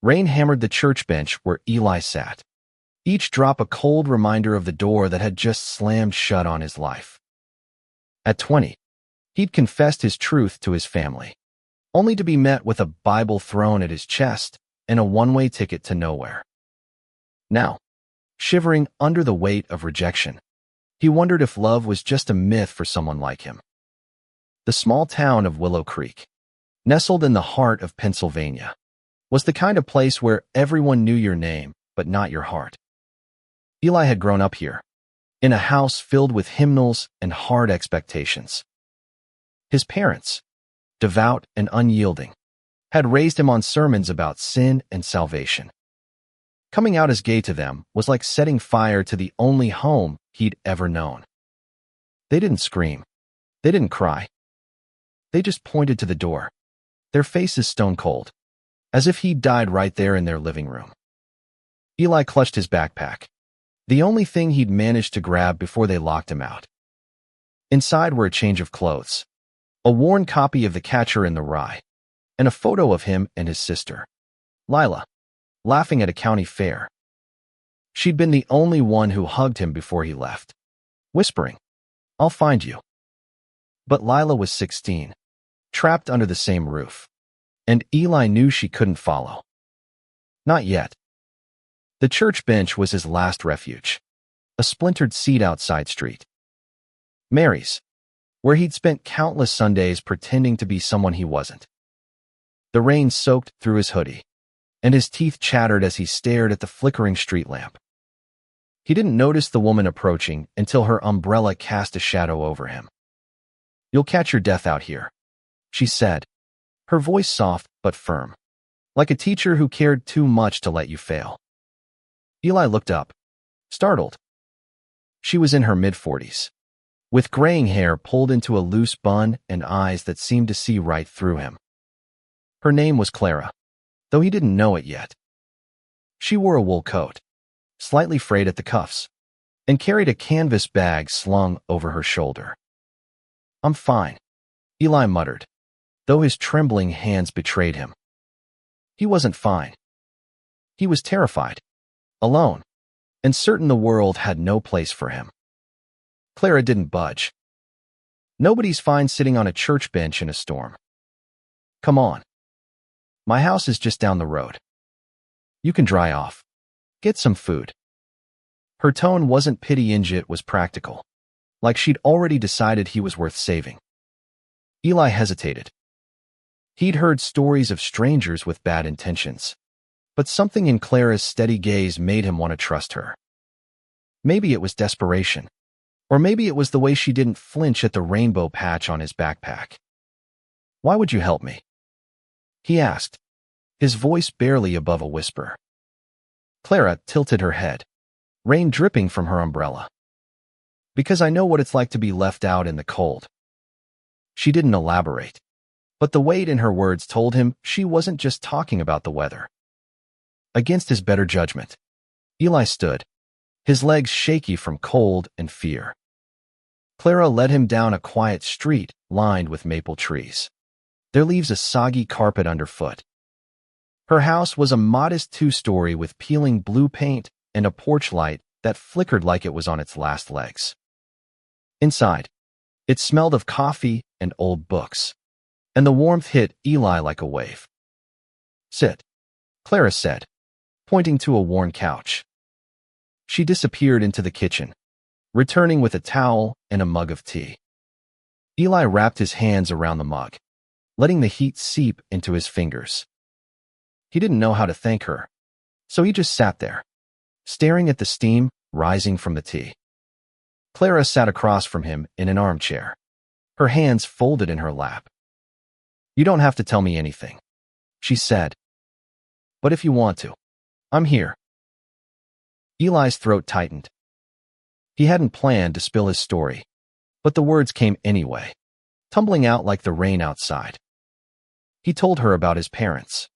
Rain hammered the church bench where Eli sat, each drop a cold reminder of the door that had just slammed shut on his life. At 20, he'd confessed his truth to his family, only to be met with a Bible thrown at his chest and a one-way ticket to nowhere. Now, shivering under the weight of rejection, he wondered if love was just a myth for someone like him. The small town of Willow Creek, nestled in the heart of Pennsylvania, was the kind of place where everyone knew your name, but not your heart. Eli had grown up here, in a house filled with hymnals and hard expectations. His parents, devout and unyielding, had raised him on sermons about sin and salvation. Coming out as gay to them was like setting fire to the only home he'd ever known. They didn't scream. They didn't cry. They just pointed to the door, their faces stone cold, as if he'd died right there in their living room. Eli clutched his backpack, the only thing he'd managed to grab before they locked him out. Inside were a change of clothes, a worn copy of The Catcher in the Rye, and a photo of him and his sister, Lila, laughing at a county fair. She'd been the only one who hugged him before he left, whispering, "I'll find you." But Lila was 16, trapped under the same roof, and Eli knew she couldn't follow. Not yet. The church bench was his last refuge, a splintered seat outside street. Mary's, where he'd spent countless Sundays pretending to be someone he wasn't. The rain soaked through his hoodie, and his teeth chattered as he stared at the flickering street lamp. He didn't notice the woman approaching until her umbrella cast a shadow over him. "You'll catch your death out here," she said, her voice soft but firm, like a teacher who cared too much to let you fail. Eli looked up, startled. She was in her mid-40s, with graying hair pulled into a loose bun and eyes that seemed to see right through him. Her name was Clara, though he didn't know it yet. She wore a wool coat, slightly frayed at the cuffs, and carried a canvas bag slung over her shoulder. "I'm fine," Eli muttered, though his trembling hands betrayed him. He wasn't fine. He was terrified, alone, and certain the world had no place for him. Clara didn't budge. "Nobody's fine sitting on a church bench in a storm. Come on. My house is just down the road. You can dry off. Get some food." Her tone wasn't pity-inge, it was practical, like she'd already decided he was worth saving. Eli hesitated. He'd heard stories of strangers with bad intentions, but something in Clara's steady gaze made him want to trust her. Maybe it was desperation, or maybe it was the way she didn't flinch at the rainbow patch on his backpack. "Why would you help me?" he asked, his voice barely above a whisper. Clara tilted her head, rain dripping from her umbrella. "Because I know what it's like to be left out in the cold." She didn't elaborate, but the weight in her words told him she wasn't just talking about the weather. Against his better judgment, Eli stood, his legs shaky from cold and fear. Clara led him down a quiet street lined with maple trees, their leaves a soggy carpet underfoot. Her house was a modest two-story with peeling blue paint and a porch light that flickered like it was on its last legs. Inside, it smelled of coffee and old books, and the warmth hit Eli like a wave. "Sit," Clara said, pointing to a worn couch. She disappeared into the kitchen, returning with a towel and a mug of tea. Eli wrapped his hands around the mug, letting the heat seep into his fingers. He didn't know how to thank her, so he just sat there, staring at the steam rising from the tea. Clara sat across from him in an armchair, her hands folded in her lap. "You don't have to tell me anything," she said. "But if you want to, I'm here." Eli's throat tightened. He hadn't planned to spill his story, but the words came anyway, tumbling out like the rain outside. He told her about his parents,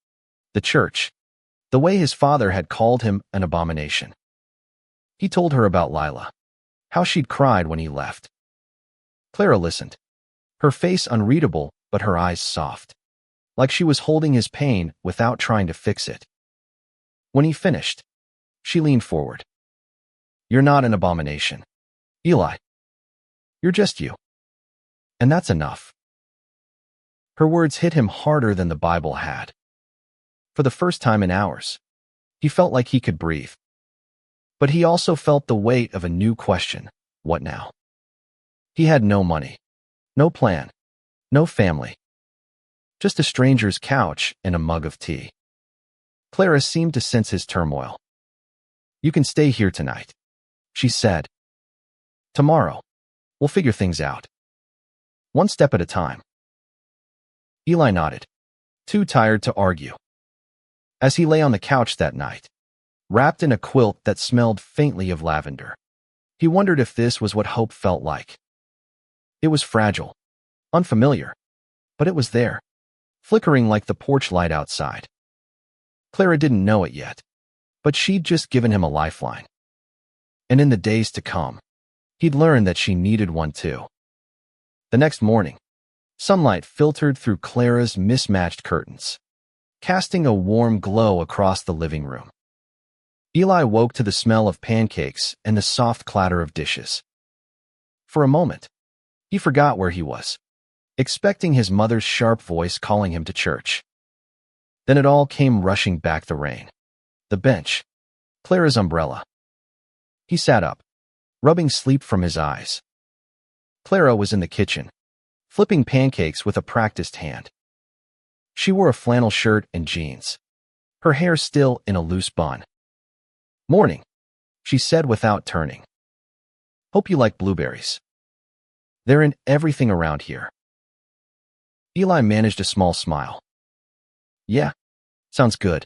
the church, the way his father had called him an abomination. He told her about Lila, how she'd cried when he left. Clara listened, her face unreadable but her eyes soft, like she was holding his pain without trying to fix it. When he finished, she leaned forward. You're not an abomination, Eli. You're just you. And that's enough. Her words hit him harder than the Bible had. For the first time in hours, he felt like he could breathe. But he also felt the weight of a new question. What now? He had no money, no plan, no family. Just a stranger's couch and a mug of tea. Clara seemed to sense his turmoil. You can stay here tonight, she said. Tomorrow, we'll figure things out. One step at a time. Eli nodded, too tired to argue. As he lay on the couch that night, wrapped in a quilt that smelled faintly of lavender, he wondered if this was what hope felt like. It was fragile, unfamiliar, but it was there, flickering like the porch light outside. Clara didn't know it yet, but she'd just given him a lifeline. And in the days to come, he'd learn that she needed one too. The next morning, sunlight filtered through Clara's mismatched curtains, casting a warm glow across the living room. Eli woke to the smell of pancakes and the soft clatter of dishes. For a moment, he forgot where he was, expecting his mother's sharp voice calling him to church. Then it all came rushing back: the rain, the bench, Clara's umbrella. He sat up, rubbing sleep from his eyes. Clara was in the kitchen, flipping pancakes with a practiced hand. She wore a flannel shirt and jeans, her hair still in a loose bun. Morning, she said without turning. Hope you like blueberries. They're in everything around here. Eli managed a small smile. Yeah, sounds good.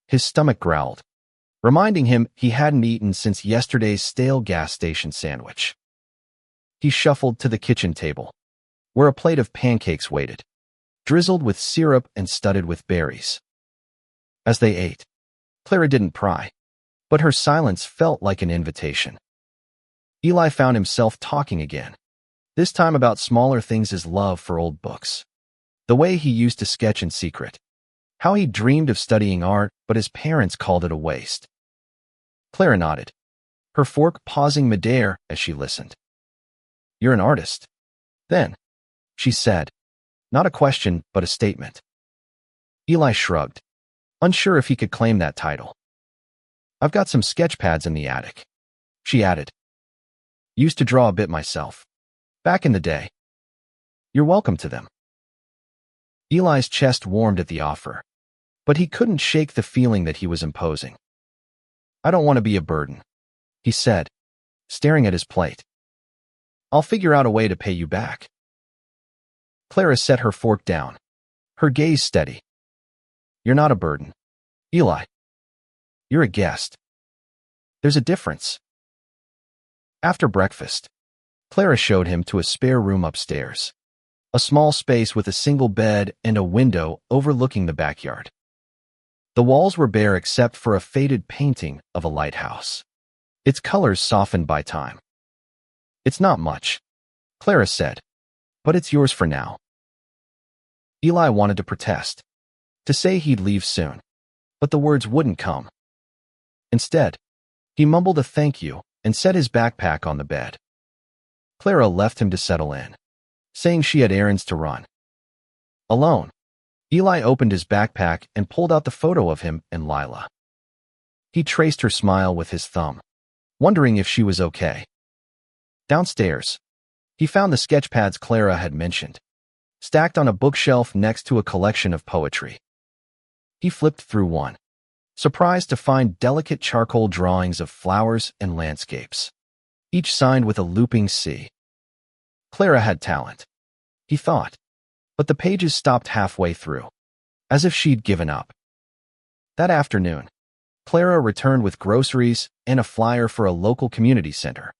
His stomach growled, reminding him he hadn't eaten since yesterday's stale gas station sandwich. He shuffled to the kitchen table, where a plate of pancakes waited, drizzled with syrup and studded with berries. As they ate, Clara didn't pry, but her silence felt like an invitation. Eli found himself talking again, this time about smaller things: his love for old books, the way he used to sketch in secret, how he dreamed of studying art but his parents called it a waste. Clara nodded, her fork pausing midair as she listened. You're an artist, then, she said, not a question but a statement. Eli shrugged, unsure if he could claim that title. I've got some sketch pads in the attic, she added. Used to draw a bit myself, back in the day. You're welcome to them. Eli's chest warmed at the offer, but he couldn't shake the feeling that he was imposing. I don't want to be a burden, he said, staring at his plate. I'll figure out a way to pay you back. Clara set her fork down, her gaze steady. You're not a burden, Eli. You're a guest. There's a difference. After breakfast, Clara showed him to a spare room upstairs, a small space with a single bed and a window overlooking the backyard. The walls were bare except for a faded painting of a lighthouse, its colors softened by time. It's not much, Clara said, but it's yours for now. Eli wanted to protest, to say he'd leave soon, but the words wouldn't come. Instead, he mumbled a thank you and set his backpack on the bed. Clara left him to settle in, saying she had errands to run. Alone, Eli opened his backpack and pulled out the photo of him and Lila. He traced her smile with his thumb, wondering if she was okay. Downstairs, he found the sketch pads Clara had mentioned, stacked on a bookshelf next to a collection of poetry. He flipped through one, surprised to find delicate charcoal drawings of flowers and landscapes, each signed with a looping C. Clara had talent, he thought, but the pages stopped halfway through, as if she'd given up. That afternoon, Clara returned with groceries and a flyer for a local community center.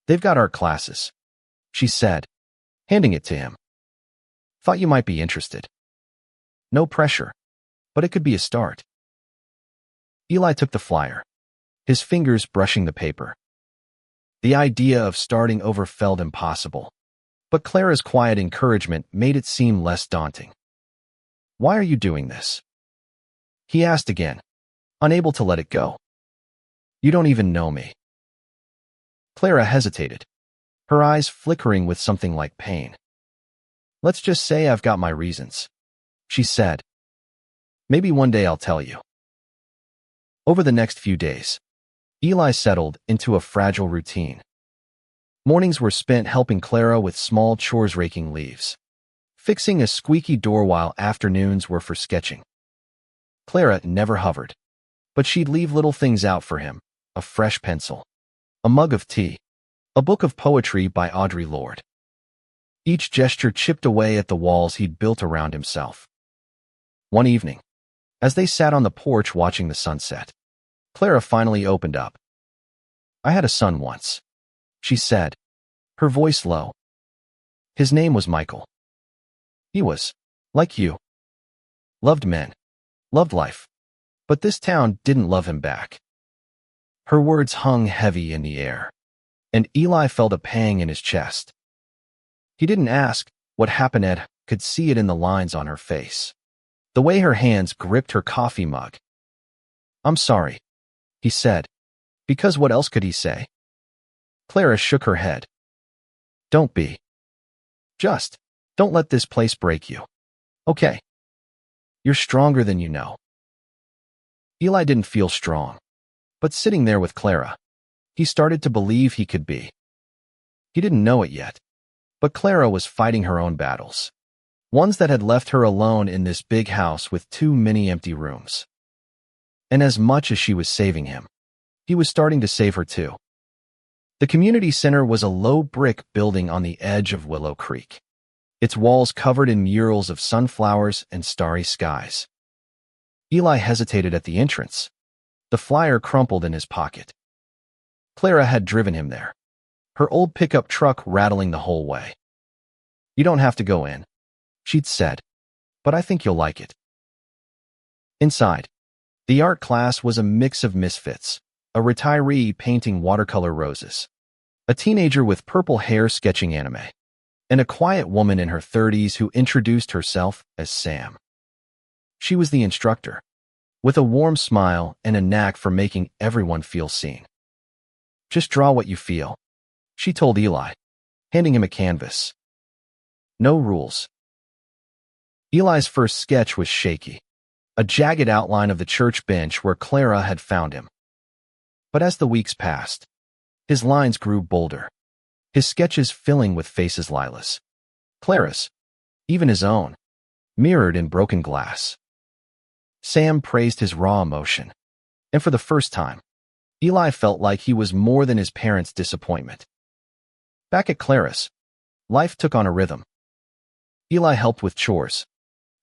They've got art classes, she said, handing it to him. Thought you might be interested. No pressure, but it could be a start. Eli took the flyer, his fingers brushing the paper. The idea of starting over felt impossible, but Clara's quiet encouragement made it seem less daunting. Why are you doing this? He asked again, unable to let it go. You don't even know me. Clara hesitated, her eyes flickering with something like pain. Let's just say I've got my reasons, she said. Maybe one day I'll tell you. Over the next few days, Eli settled into a fragile routine. Mornings were spent helping Clara with small chores, raking leaves, fixing a squeaky door, while afternoons were for sketching. Clara never hovered, but she'd leave little things out for him: a fresh pencil, a mug of tea, a book of poetry by Audre Lorde. Each gesture chipped away at the walls he'd built around himself. One evening, as they sat on the porch watching the sunset, Clara finally opened up. I had a son once, she said, her voice low. His name was Michael. He was, like you, loved men, loved life, but this town didn't love him back. Her words hung heavy in the air, and Eli felt a pang in his chest. He didn't ask what happened. Ed could see it in the lines on her face, the way her hands gripped her coffee mug. I'm sorry, he said, because what else could he say? Clara shook her head. Don't be. Just don't let this place break you. Okay? You're stronger than you know. Eli didn't feel strong, but sitting there with Clara, he started to believe he could be. He didn't know it yet, but Clara was fighting her own battles, ones that had left her alone in this big house with too many empty rooms. And as much as she was saving him, he was starting to save her too. The community center was a low brick building on the edge of Willow Creek, its walls covered in murals of sunflowers and starry skies. Eli hesitated at the entrance, the flyer crumpled in his pocket. Clara had driven him there, her old pickup truck rattling the whole way. You don't have to go in, she'd said, but I think you'll like it. Inside, the art class was a mix of misfits, a retiree painting watercolor roses, a teenager with purple hair sketching anime, and a quiet woman in her 30s who introduced herself as Sam. She was the instructor, with a warm smile and a knack for making everyone feel seen. Just draw what you feel, she told Eli, handing him a canvas. No rules. Eli's first sketch was shaky, a jagged outline of the church bench where Clara had found him. But as the weeks passed, his lines grew bolder, his sketches filling with faces Lila's, Clara's, even his own, mirrored in broken glass. Sam praised his raw emotion, and for the first time, Eli felt like he was more than his parents' disappointment. Back at Clara's, life took on a rhythm. Eli helped with chores,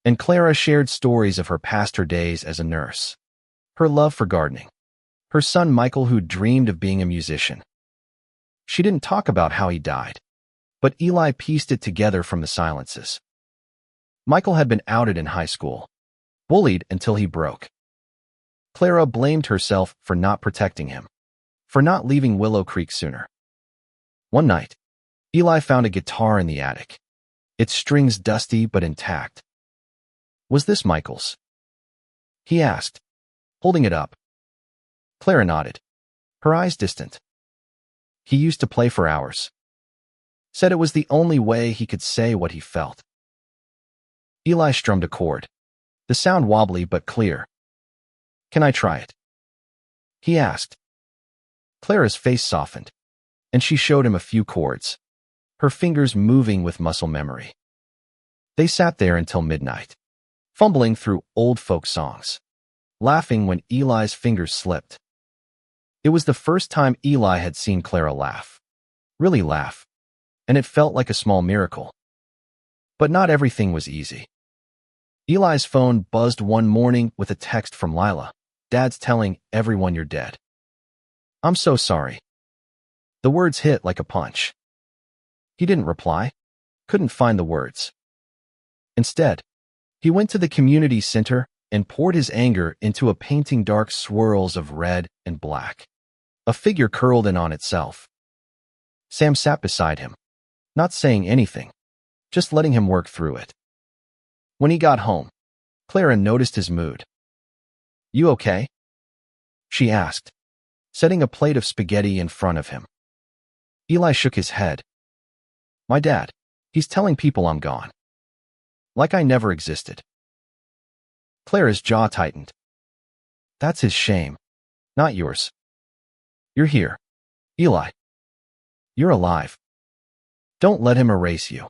and Clara shared stories of her past, her days as a nurse, her love for gardening, her son Michael who dreamed of being a musician. She didn't talk about how he died, but Eli pieced it together from the silences. Michael had been outed in high school, bullied until he broke. Clara blamed herself for not protecting him, for not leaving Willow Creek sooner. One night, Eli found a guitar in the attic, its strings dusty but intact. Was this Michael's? He asked, holding it up. Clara nodded, her eyes distant. He used to play for hours. Said it was the only way he could say what he felt. Eli strummed a chord, the sound wobbly but clear. Can I try it? He asked. Clara's face softened, and she showed him a few chords, her fingers moving with muscle memory. They sat there until midnight, fumbling through old folk songs, laughing when Eli's fingers slipped. It was the first time Eli had seen Clara laugh, really laugh, and it felt like a small miracle. But not everything was easy. Eli's phone buzzed one morning with a text from Lila. Dad's telling everyone you're dead. I'm so sorry. The words hit like a punch. He didn't reply, couldn't find the words. Instead, he went to the community center and poured his anger into a painting, dark swirls of red and black. A figure curled in on itself. Sam sat beside him, not saying anything, just letting him work through it. When he got home, Clara noticed his mood. You okay? she asked, setting a plate of spaghetti in front of him. Eli shook his head. My dad. He's telling people I'm gone. Like I never existed. Clara's jaw tightened. That's his shame, not yours. You're here, Eli. You're alive. Don't let him erase you.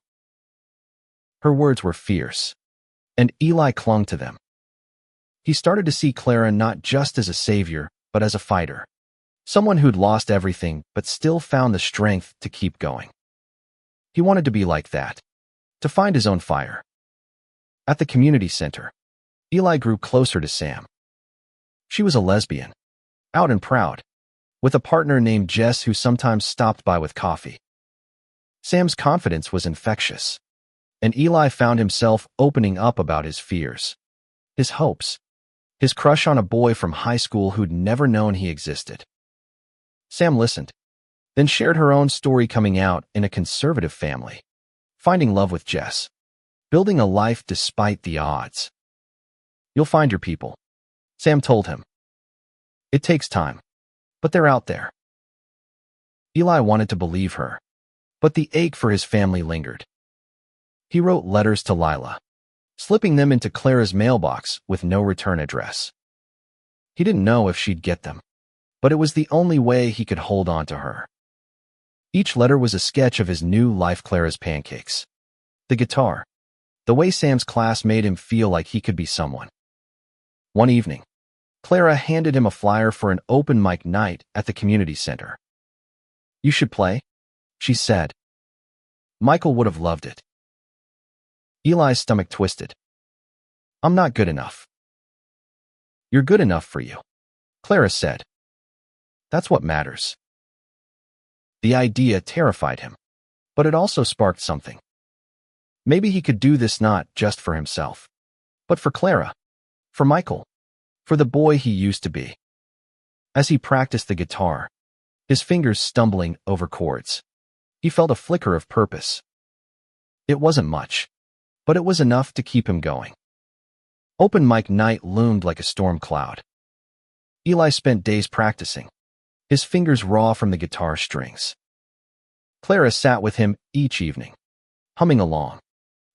Her words were fierce, and Eli clung to them. He started to see Clara not just as a savior, but as a fighter. Someone who'd lost everything, but still found the strength to keep going. He wanted to be like that, to find his own fire. At the community center, Eli grew closer to Sam. She was a lesbian, out and proud, with a partner named Jess who sometimes stopped by with coffee. Sam's confidence was infectious, and Eli found himself opening up about his fears, his hopes, his crush on a boy from high school who'd never known he existed. Sam listened, then shared her own story coming out in a conservative family, finding love with Jess, building a life despite the odds. You'll find your people, Sam told him. It takes time, but they're out there. Eli wanted to believe her, but the ache for his family lingered. He wrote letters to Lila, slipping them into Clara's mailbox with no return address. He didn't know if she'd get them, but it was the only way he could hold on to her. Each letter was a sketch of his new life. Clara's pancakes, the guitar, the way Sam's class made him feel like he could be someone. One evening, Clara handed him a flyer for an open mic night at the community center. You should play, she said. Michael would have loved it. Eli's stomach twisted. I'm not good enough. You're good enough for you, Clara said. That's what matters. The idea terrified him, but it also sparked something. Maybe he could do this not just for himself, but for Clara, for Michael, for the boy he used to be. As he practiced the guitar, his fingers stumbling over chords, he felt a flicker of purpose. It wasn't much, but it was enough to keep him going. Open mic night loomed like a storm cloud. Eli spent days practicing, his fingers raw from the guitar strings. Clara sat with him each evening, humming along,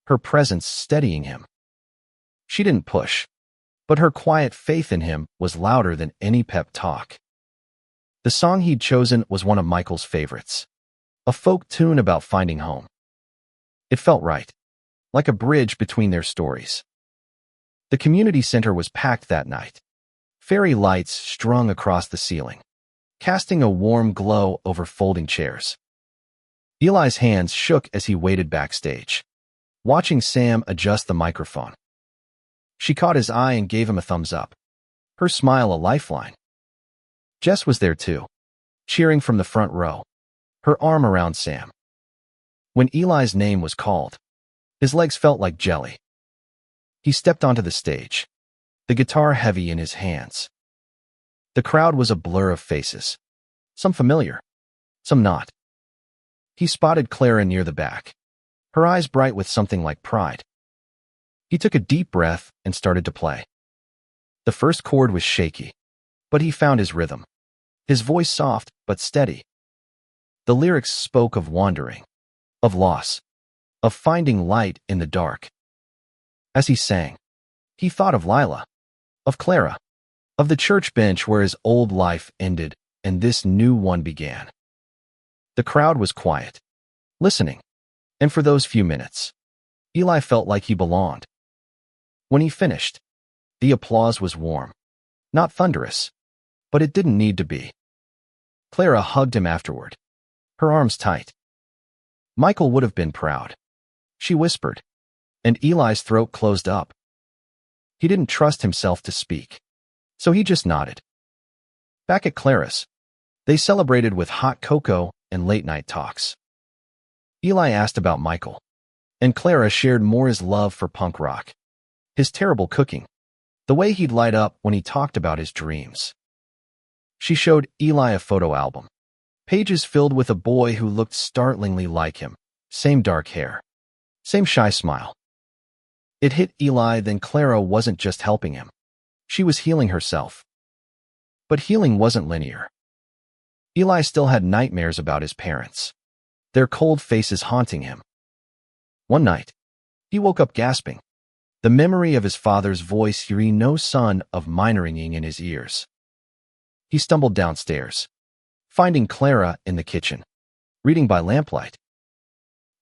her presence steadying him. She didn't push, but her quiet faith in him was louder than any pep talk. The song he'd chosen was one of Michael's favorites, a folk tune about finding home. It felt right, like a bridge between their stories. The community center was packed that night, fairy lights strung across the ceiling, casting a warm glow over folding chairs. Eli's hands shook as he waited backstage, watching Sam adjust the microphone. She caught his eye and gave him a thumbs up, her smile a lifeline. Jess was there too, cheering from the front row, her arm around Sam. When Eli's name was called, his legs felt like jelly. He stepped onto the stage, the guitar heavy in his hands. The crowd was a blur of faces, some familiar, some not. He spotted Clara near the back, her eyes bright with something like pride. He took a deep breath and started to play. The first chord was shaky, but he found his rhythm, his voice soft but steady. The lyrics spoke of wandering, of loss, of finding light in the dark. As he sang, he thought of Lila, of Clara, of the church bench where his old life ended and this new one began. The crowd was quiet, listening, and for those few minutes, Eli felt like he belonged. When he finished, the applause was warm, not thunderous, but it didn't need to be. Clara hugged him afterward, her arms tight. Michael would have been proud, she whispered, and Eli's throat closed up. He didn't trust himself to speak, so he just nodded. Back at Clara's, they celebrated with hot cocoa and late-night talks. Eli asked about Michael, and Clara shared more his love for punk rock, his terrible cooking, the way he'd light up when he talked about his dreams. She showed Eli a photo album, pages filled with a boy who looked startlingly like him, same dark hair, same shy smile. It hit Eli then Clara wasn't just helping him. She was healing herself. But healing wasn't linear. Eli still had nightmares about his parents, their cold faces haunting him. One night, he woke up gasping, the memory of his father's voice hearing no son of minoring in his ears. He stumbled downstairs, finding Clara in the kitchen, reading by lamplight.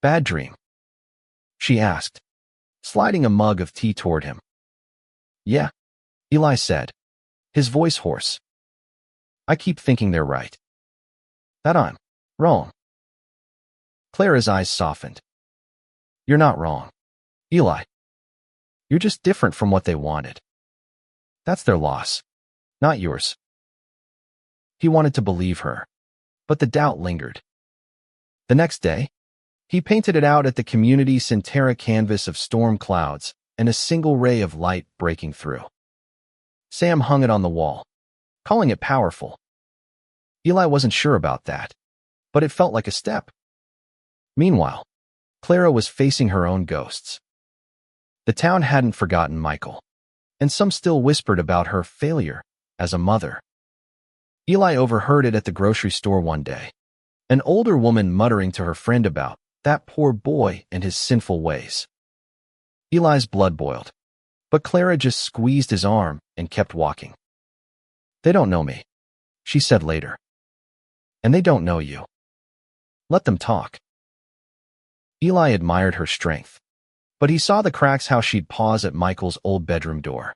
"Bad dream?" she asked, sliding a mug of tea toward him. "Yeah," Eli said, his voice hoarse. "I keep thinking they're right. That I'm wrong." Clara's eyes softened. "You're not wrong, Eli. You're just different from what they wanted. That's their loss, not yours." He wanted to believe her, but the doubt lingered. The next day, he painted it out at the community Centera canvas of storm clouds and a single ray of light breaking through. Sam hung it on the wall, calling it powerful. Eli wasn't sure about that, but it felt like a step. Meanwhile, Clara was facing her own ghosts. The town hadn't forgotten Michael, and some still whispered about her failure as a mother. Eli overheard it at the grocery store one day, an older woman muttering to her friend about that poor boy and his sinful ways. Eli's blood boiled, but Clara just squeezed his arm and kept walking. "They don't know me," she said later. "And they don't know you. Let them talk." Eli admired her strength, but he saw the cracks how she'd pause at Michael's old bedroom door,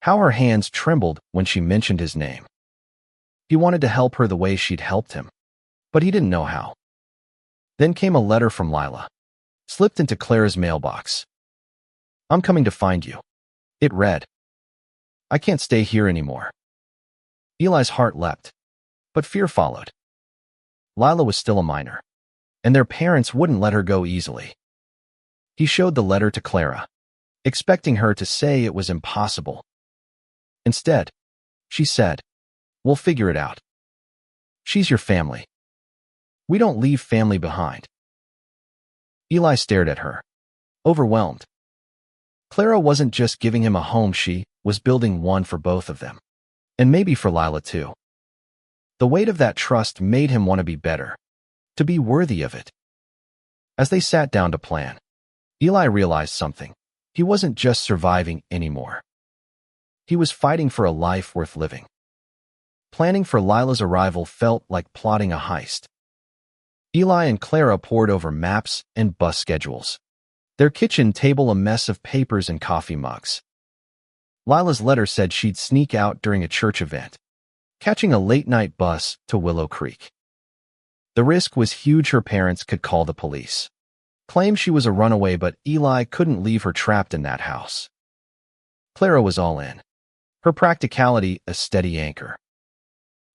how her hands trembled when she mentioned his name. He wanted to help her the way she'd helped him, but he didn't know how. Then came a letter from Lila, slipped into Clara's mailbox. "I'm coming to find you," it read. "I can't stay here anymore." Eli's heart leapt, but fear followed. Lila was still a minor, and their parents wouldn't let her go easily. He showed the letter to Clara, expecting her to say it was impossible. Instead, she said, "We'll figure it out. She's your family. We don't leave family behind." Eli stared at her, overwhelmed. Clara wasn't just giving him a home, she was building one for both of them, and maybe for Lila too. The weight of that trust made him want to be better, to be worthy of it. As they sat down to plan, Eli realized something. He wasn't just surviving anymore. He was fighting for a life worth living. Planning for Lila's arrival felt like plotting a heist. Eli and Clara pored over maps and bus schedules, their kitchen table a mess of papers and coffee mugs. Lila's letter said she'd sneak out during a church event, catching a late-night bus to Willow Creek. The risk was huge. Her parents could call the police, claim she was a runaway, but Eli couldn't leave her trapped in that house. Clara was all in, her practicality a steady anchor.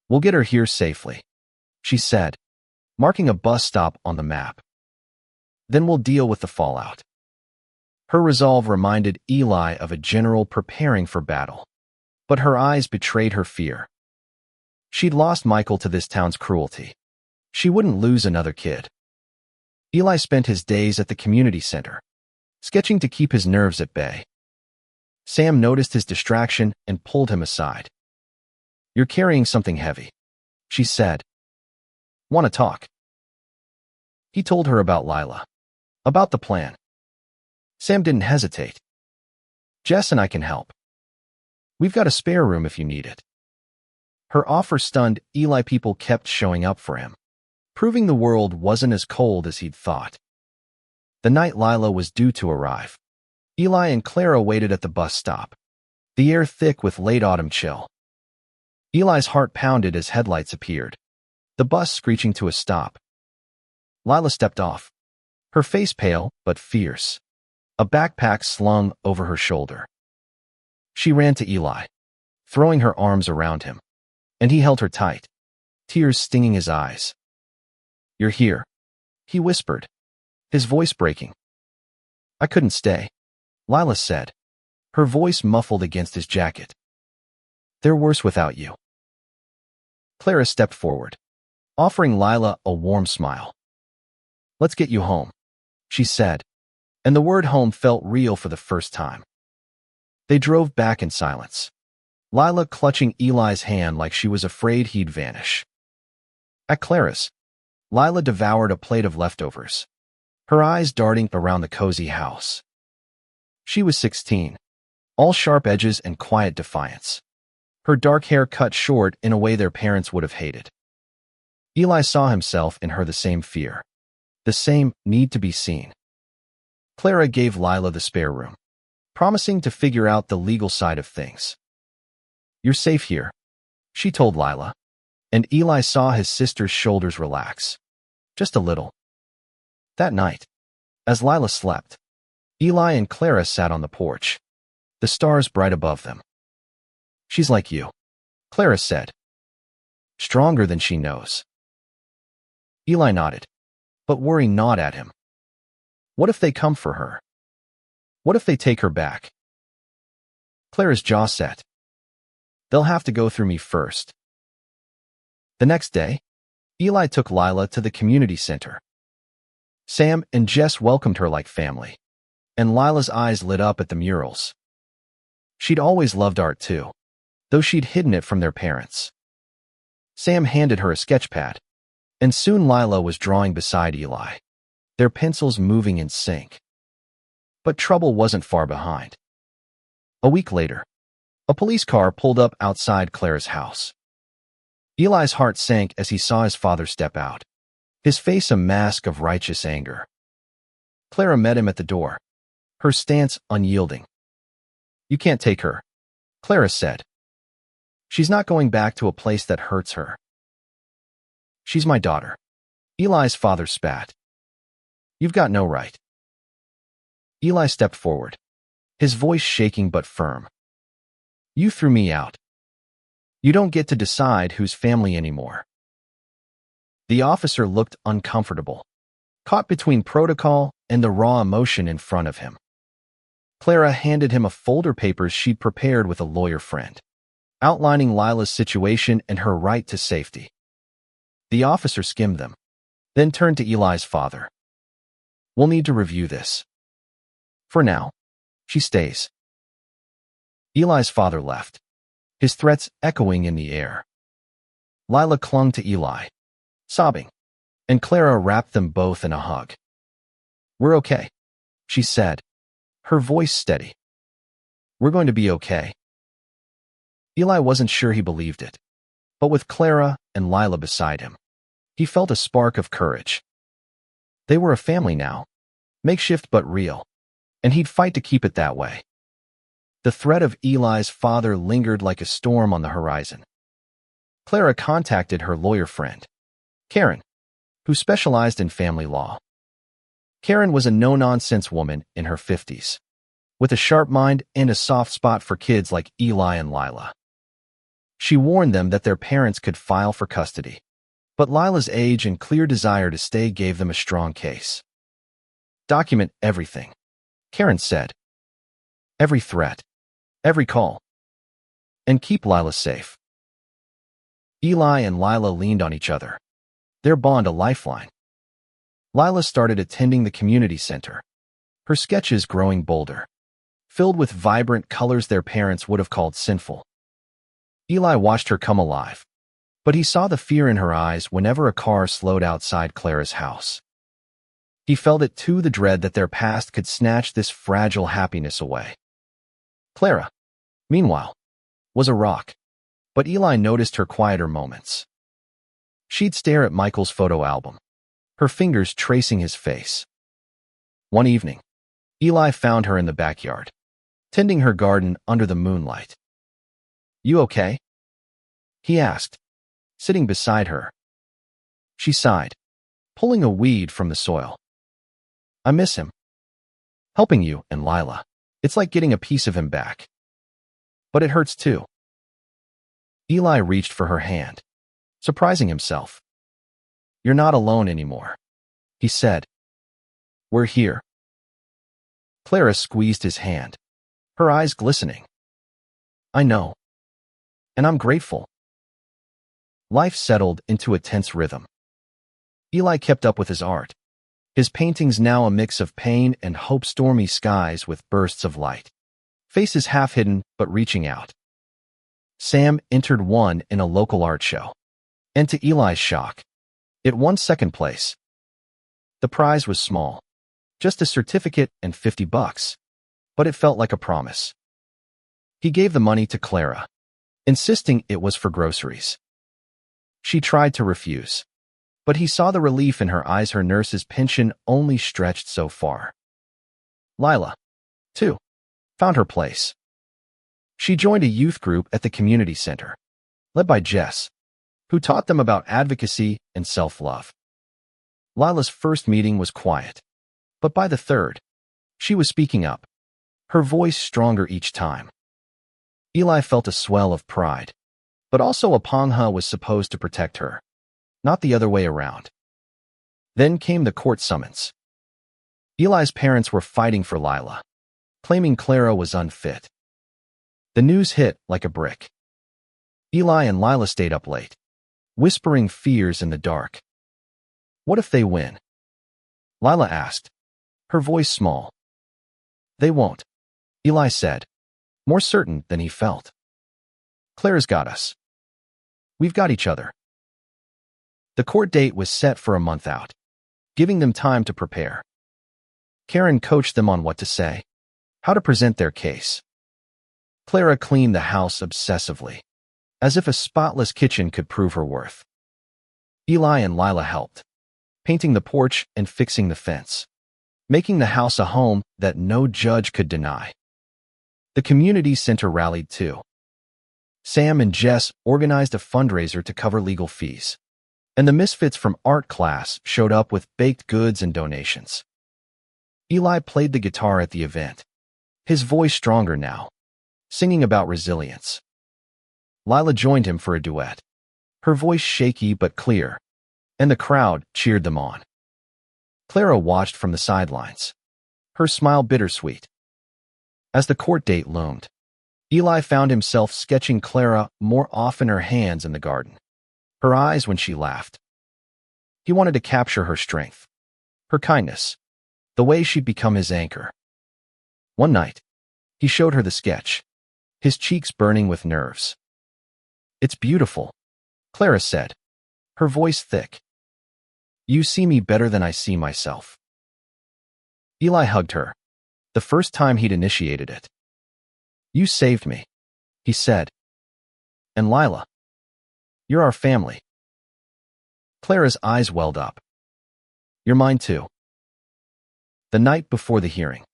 "We'll get her here safely," she said, marking a bus stop on the map. "Then we'll deal with the fallout." Her resolve reminded Eli of a general preparing for battle, but her eyes betrayed her fear. She'd lost Michael to this town's cruelty. She wouldn't lose another kid. Eli spent his days at the community center, sketching to keep his nerves at bay. Sam noticed his distraction and pulled him aside. "You're carrying something heavy," she said. "Want to talk?" He told her about Lila, about the plan. Sam didn't hesitate. "Jess and I can help. We've got a spare room if you need it." Her offer stunned Eli. People kept showing up for him, proving the world wasn't as cold as he'd thought. The night Lila was due to arrive, Eli and Clara waited at the bus stop, the air thick with late autumn chill. Eli's heart pounded as headlights appeared, the bus screeching to a stop. Lila stepped off, her face pale but fierce, a backpack slung over her shoulder. She ran to Eli, throwing her arms around him, and he held her tight, tears stinging his eyes. "You're here," he whispered, his voice breaking. "I couldn't stay," Lila said, her voice muffled against his jacket. "They're worse without you." Clara stepped forward, offering Lila a warm smile. "Let's get you home," she said, and the word home felt real for the first time. They drove back in silence, Lila clutching Eli's hand like she was afraid he'd vanish. At Clara's, Lila devoured a plate of leftovers, her eyes darting around the cozy house. She was 16, all sharp edges and quiet defiance, her dark hair cut short in a way their parents would have hated. Eli saw himself in her the same fear, the same need to be seen. Clara gave Lila the spare room, promising to figure out the legal side of things. "You're safe here," she told Lila, and Eli saw his sister's shoulders relax, just a little. That night, as Lila slept, Eli and Clara sat on the porch, the stars bright above them. "She's like you," Clara said. "Stronger than she knows." Eli nodded, but worry gnawed at him. What if they come for her? What if they take her back? Clara's jaw set. "They'll have to go through me first." The next day, Eli took Lila to the community center. Sam and Jess welcomed her like family, and Lila's eyes lit up at the murals. She'd always loved art too, though she'd hidden it from their parents. Sam handed her a sketch pad, and soon Lila was drawing beside Eli, their pencils moving in sync. But trouble wasn't far behind. A week later, a police car pulled up outside Clara's house. Eli's heart sank as he saw his father step out, his face a mask of righteous anger. Clara met him at the door, her stance unyielding. "You can't take her," Clara said. "She's not going back to a place that hurts her." "She's my daughter," Eli's father spat. "You've got no right." Eli stepped forward, his voice shaking but firm. "You threw me out. You don't get to decide who's family anymore." The officer looked uncomfortable, caught between protocol and the raw emotion in front of him. Clara handed him a folder papers she'd prepared with a lawyer friend, outlining Lila's situation and her right to safety. The officer skimmed them, then turned to Eli's father. "We'll need to review this. For now, she stays." Eli's father left, his threats echoing in the air. Lila clung to Eli, sobbing, and Clara wrapped them both in a hug. "We're okay," she said, her voice steady. "We're going to be okay." Eli wasn't sure he believed it, but with Clara and Lila beside him, he felt a spark of courage. They were a family now, makeshift but real, and he'd fight to keep it that way. The threat of Eli's father lingered like a storm on the horizon. Clara contacted her lawyer friend, Karen, who specialized in family law. Karen was a no-nonsense woman in her 50s, with a sharp mind and a soft spot for kids like Eli and Lila. She warned them that their parents could file for custody, but Lila's age and clear desire to stay gave them a strong case. "Document everything," Karen said. "Every threat, every call. And keep Lila safe." Eli and Lila leaned on each other, their bond a lifeline. Lila started attending the community center, her sketches growing bolder, filled with vibrant colors their parents would have called sinful. Eli watched her come alive, but he saw the fear in her eyes whenever a car slowed outside Clara's house. He felt it too, the dread that their past could snatch this fragile happiness away. Clara, meanwhile, was a rock, but Eli noticed her quieter moments. She'd stare at Michael's photo album, her fingers tracing his face. One evening, Eli found her in the backyard, tending her garden under the moonlight. "You okay?" he asked, sitting beside her. She sighed, pulling a weed from the soil. "I miss him. Helping you and Lila. It's like getting a piece of him back. But it hurts too." Eli reached for her hand, surprising himself. "You're not alone anymore," he said. "We're here." Clara squeezed his hand, her eyes glistening. "I know. And I'm grateful." Life settled into a tense rhythm. Eli kept up with his art, his paintings now a mix of pain and hope, stormy skies with bursts of light, faces half hidden but reaching out. Sam entered one in a local art show. And to Eli's shock, it won second place. The prize was small, just a certificate and $50, but it felt like a promise. He gave the money to Clara, insisting it was for groceries. She tried to refuse, but he saw the relief in her eyes. Her nurse's pension only stretched so far. Lila, too, found her place. She joined a youth group at the community center, led by Jess, who taught them about advocacy and self-love. Lila's first meeting was quiet, but by the third, she was speaking up, her voice stronger each time. Eli felt a swell of pride, but also Apongha was supposed to protect her, not the other way around. Then came the court summons. Eli's parents were fighting for Lila, claiming Clara was unfit. The news hit like a brick. Eli and Lila stayed up late, whispering fears in the dark. What if they win? Lila asked, her voice small. They won't, Eli said, more certain than he felt. Clara's got us. We've got each other. The court date was set for a month out, giving them time to prepare. Karen coached them on what to say, how to present their case. Clara cleaned the house obsessively, as if a spotless kitchen could prove her worth. Eli and Lila helped, painting the porch and fixing the fence, making the house a home that no judge could deny. The community center rallied too. Sam and Jess organized a fundraiser to cover legal fees, and the misfits from art class showed up with baked goods and donations. Eli played the guitar at the event, his voice stronger now, singing about resilience. Lila joined him for a duet, her voice shaky but clear, and the crowd cheered them on. Clara watched from the sidelines, her smile bittersweet. As the court date loomed, Eli found himself sketching Clara more often, her hands in the garden, her eyes when she laughed. He wanted to capture her strength, her kindness, the way she'd become his anchor. One night, he showed her the sketch, his cheeks burning with nerves. It's beautiful, Clara said, her voice thick. You see me better than I see myself. Eli hugged her, the first time he'd initiated it. You saved me, he said. And Lila, you're our family. Clara's eyes welled up. You're mine too. The night before the hearing,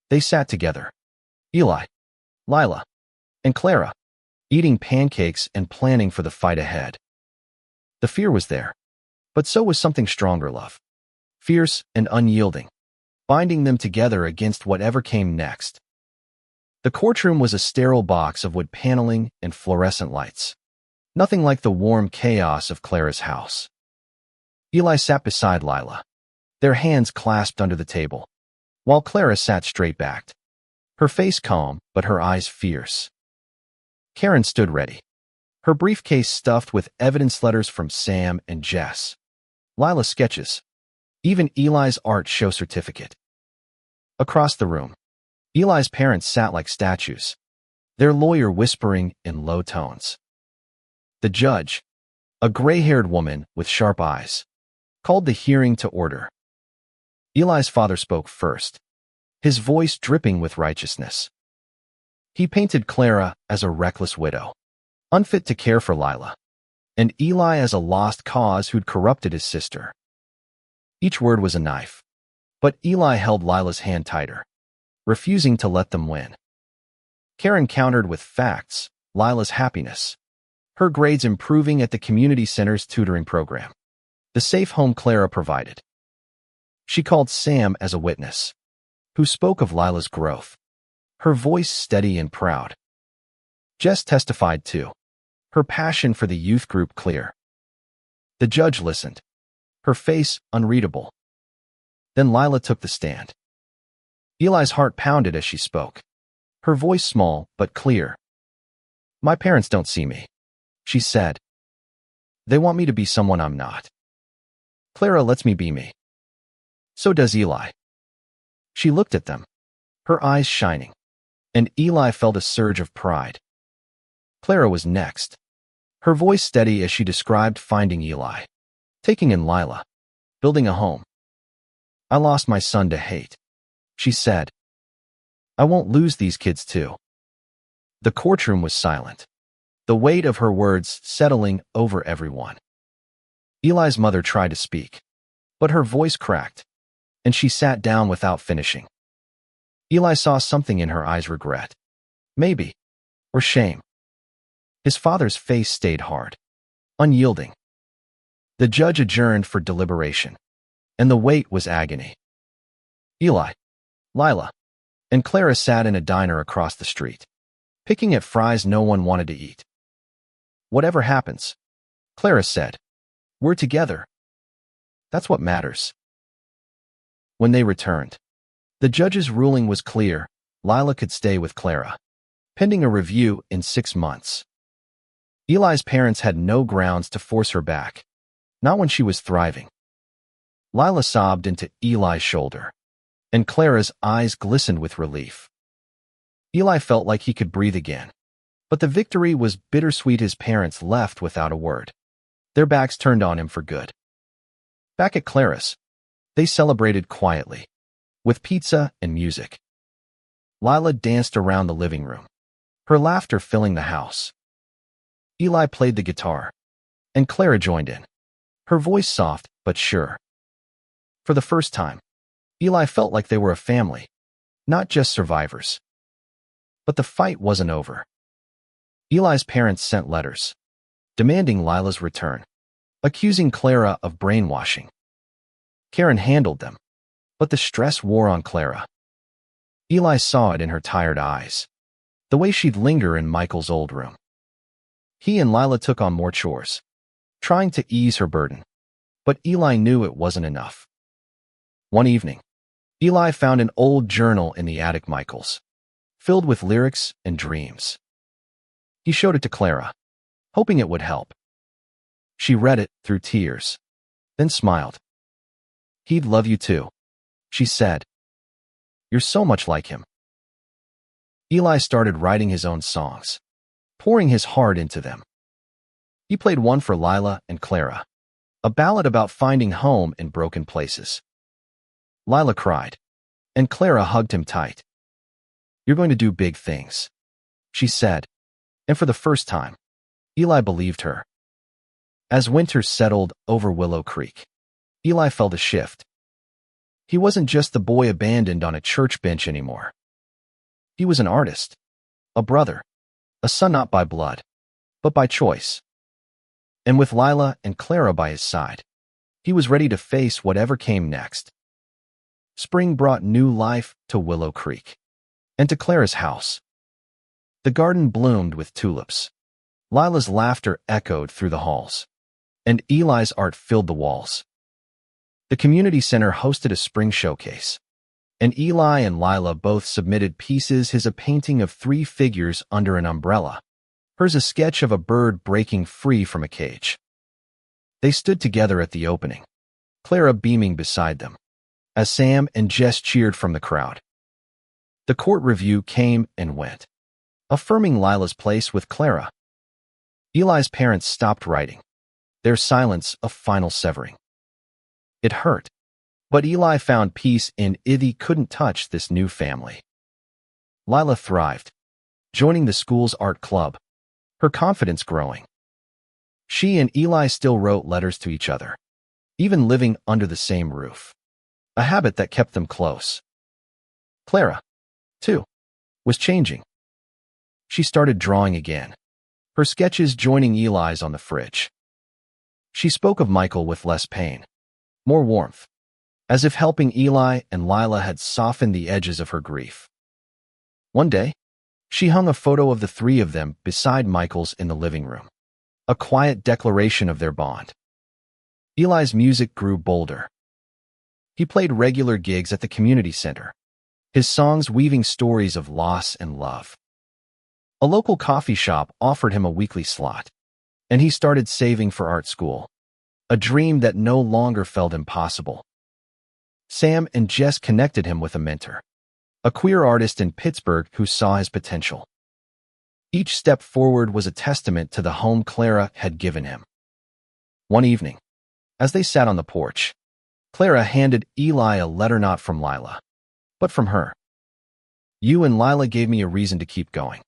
they sat together, Eli, Lila, and Clara, eating pancakes and planning for the fight ahead. The fear was there, but so was something stronger, love, fierce and unyielding, binding them together against whatever came next. The courtroom was a sterile box of wood paneling and fluorescent lights, nothing like the warm chaos of Clara's house. Eli sat beside Lila, their hands clasped under the table, while Clara sat straight-backed, her face calm but her eyes fierce. Karen stood ready, her briefcase stuffed with evidence letters from Sam and Jess, Lila's sketches, even Eli's art show certificate. Across the room, Eli's parents sat like statues, their lawyer whispering in low tones. The judge, a gray-haired woman with sharp eyes, called the hearing to order. Eli's father spoke first, his voice dripping with righteousness. He painted Clara as a reckless widow, unfit to care for Lila, and Eli as a lost cause who'd corrupted his sister. Each word was a knife, but Eli held Lila's hand tighter, refusing to let them win. Karen countered with facts, Lila's happiness, her grades improving at the community center's tutoring program, the safe home Clara provided. She called Sam as a witness, who spoke of Lila's growth, her voice steady and proud. Jess testified too, her passion for the youth group clear. The judge listened, her face unreadable. Then Lila took the stand. Eli's heart pounded as she spoke, her voice small but clear. My parents don't see me, she said. They want me to be someone I'm not. Clara lets me be me. So does Eli. She looked at them, her eyes shining, and Eli felt a surge of pride. Clara was next, her voice steady as she described finding Eli, taking in Lila, building a home. "I lost my son to hate," she said. "I won't lose these kids too." The courtroom was silent, the weight of her words settling over everyone. Eli's mother tried to speak, but her voice cracked, and she sat down without finishing. Eli saw something in her eyes: regret, maybe, or shame. His father's face stayed hard, unyielding. The judge adjourned for deliberation, and the wait was agony. Eli, Lila, and Clara sat in a diner across the street, picking at fries no one wanted to eat. "Whatever happens," Clara said, "we're together. That's what matters." When they returned, the judge's ruling was clear: Lila could stay with Clara, pending a review in 6 months. Eli's parents had no grounds to force her back, not when she was thriving. Lila sobbed into Eli's shoulder, and Clara's eyes glistened with relief. Eli felt like he could breathe again, but the victory was bittersweet. His parents left without a word, their backs turned on him for good. Back at Clara's, they celebrated quietly, with pizza and music. Lila danced around the living room, her laughter filling the house. Eli played the guitar, and Clara joined in, her voice soft but sure. For the first time, Eli felt like they were a family, not just survivors. But the fight wasn't over. Eli's parents sent letters, demanding Lila's return, accusing Clara of brainwashing. Karen handled them, but the stress wore on Clara. Eli saw it in her tired eyes, the way she'd linger in Michael's old room. He and Lila took on more chores, trying to ease her burden, but Eli knew it wasn't enough. One evening, Eli found an old journal in the attic Michael's, filled with lyrics and dreams. He showed it to Clara, hoping it would help. She read it through tears, then smiled. "He'd love you too," she said. "You're so much like him." Eli started writing his own songs, pouring his heart into them. He played one for Lila and Clara, a ballad about finding home in broken places. Lila cried, and Clara hugged him tight. "You're going to do big things," she said, and for the first time, Eli believed her. As winter settled over Willow Creek, Eli felt a shift. He wasn't just the boy abandoned on a church bench anymore. He was an artist, a brother, a son not by blood, but by choice. And with Lila and Clara by his side, he was ready to face whatever came next. Spring brought new life to Willow Creek and to Clara's house. The garden bloomed with tulips. Lila's laughter echoed through the halls, and Eli's art filled the walls. The community center hosted a spring showcase, and Eli and Lila both submitted pieces: his a painting of 3 figures under an umbrella, hers a sketch of a bird breaking free from a cage. They stood together at the opening, Clara beaming beside them, as Sam and Jess cheered from the crowd. The court review came and went, affirming Lila's place with Clara. Eli's parents stopped writing, their silence a final severing. It hurt, but Eli found peace in it. He couldn't touch this new family. Lila thrived, joining the school's art club, her confidence growing. She and Eli still wrote letters to each other, even living under the same roof, a habit that kept them close. Clara, too, was changing. She started drawing again, her sketches joining Eli's on the fridge. She spoke of Michael with less pain, more warmth, as if helping Eli and Lila had softened the edges of her grief. One day, she hung a photo of the 3 of them beside Michael's in the living room, a quiet declaration of their bond. Eli's music grew bolder. He played regular gigs at the community center, his songs weaving stories of loss and love. A local coffee shop offered him a weekly slot, and he started saving for art school, a dream that no longer felt impossible. Sam and Jess connected him with a mentor, a queer artist in Pittsburgh who saw his potential. Each step forward was a testament to the home Clara had given him. One evening, as they sat on the porch, Clara handed Eli a letter not from Lila, but from her. "You and Lila gave me a reason to keep going."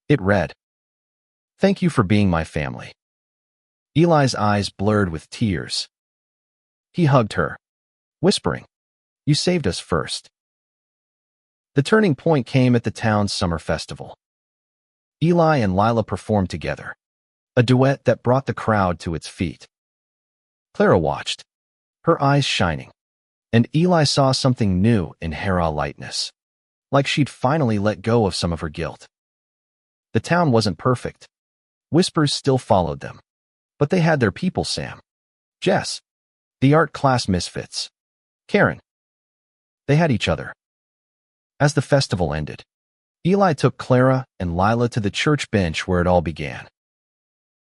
It read, "Thank you for being my family." Eli's eyes blurred with tears. He hugged her, whispering, "You saved us first." The turning point came at the town's summer festival. Eli and Lila performed together, a duet that brought the crowd to its feet. Clara watched, her eyes shining, and Eli saw something new in Hera's lightness, like she'd finally let go of some of her guilt. The town wasn't perfect. Whispers still followed them, but they had their people: Sam, Jess, the art class misfits, Karen. They had each other. As the festival ended, Eli took Clara and Lila to the church bench where it all began.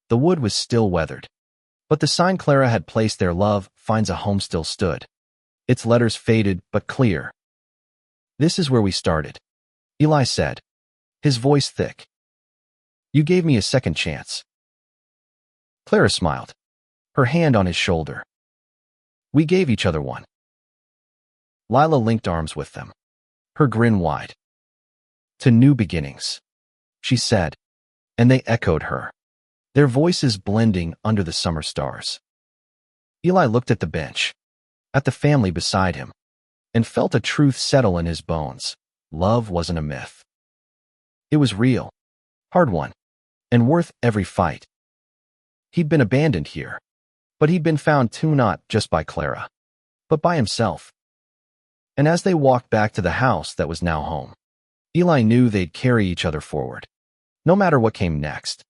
The wood was still weathered, but the sign Clara had placed there, "Love finds a home," still stood. Its letters faded but clear. "This is where we started," Eli said, his voice thick. "You gave me a second chance." Clara smiled, her hand on his shoulder. "We gave each other one." Lila linked arms with them, her grin wide. "To new beginnings," she said, and they echoed her, their voices blending under the summer stars. Eli looked at the bench, at the family beside him, and felt a truth settle in his bones. Love wasn't a myth. It was real, hard-won, and worth every fight. He'd been abandoned here, but he'd been found too, not just by Clara, but by himself. And as they walked back to the house that was now home, Eli knew they'd carry each other forward, no matter what came next.